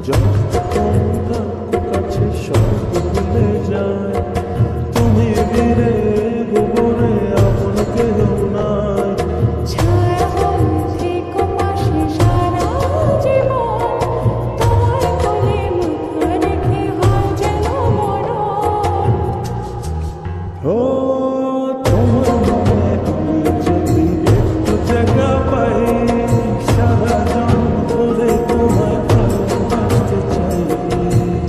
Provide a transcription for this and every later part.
যতক্ষণ থাকো কাছে সব ভুলে যায়, তুমি ধীরে গোবরে আপন কেহ নাই। ছায়া হয়ে থেকো পাশে সারা জীবন, তোমার কোলে মাথা রেখে হয় যেন মরণ। ও তোমার মনে আমি যদি একটু জায়গা পাই, সারা জন্ম ধরে তোমায় ভালোবাসতে চাই।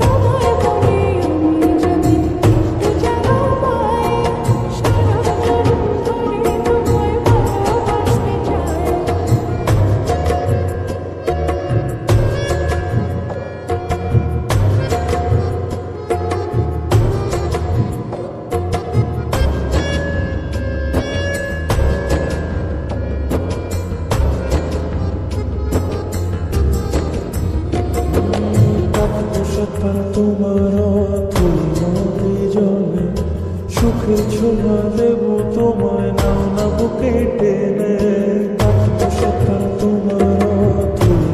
তোমার মনে আমি যদি একটু জায়গা পাই, সারা জীবন ধরে তোমায় ভালোবাসতে চাই। সত্তর তোমার তুই জলে সুখের ছোঁয়া দেব তোমায়, নাও না বুকে টেনে। সত্তর তোমার তুই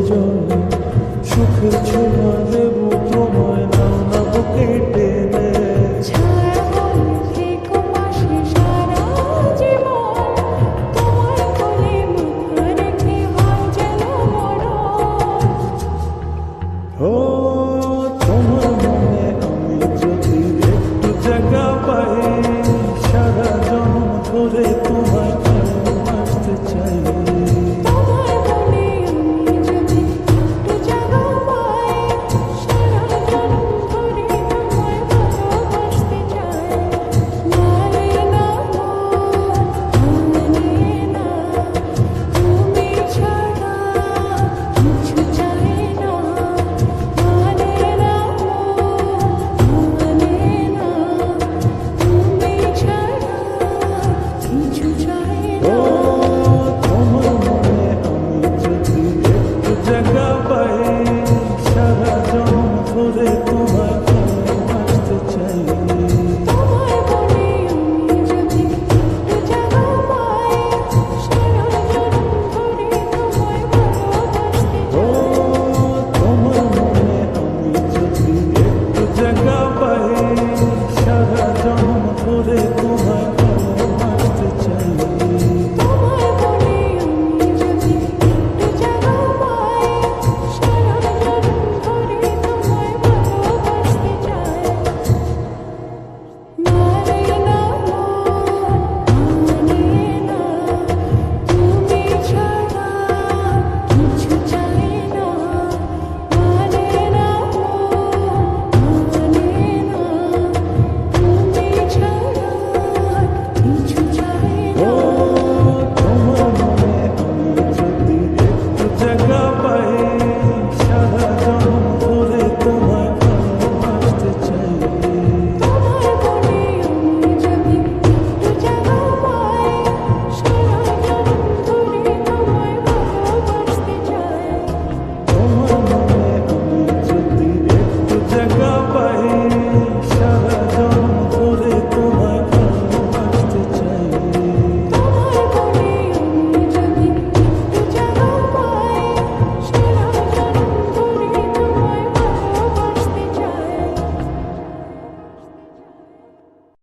জলে সুখের ছোঁয়া দেব তোমায়, নাও না বুকে টেনে। ছায়া হয়ে থেকো পাশে সারা জীবন, তোমার কোলে মাথা রেখে হয় যেন মরণ। ও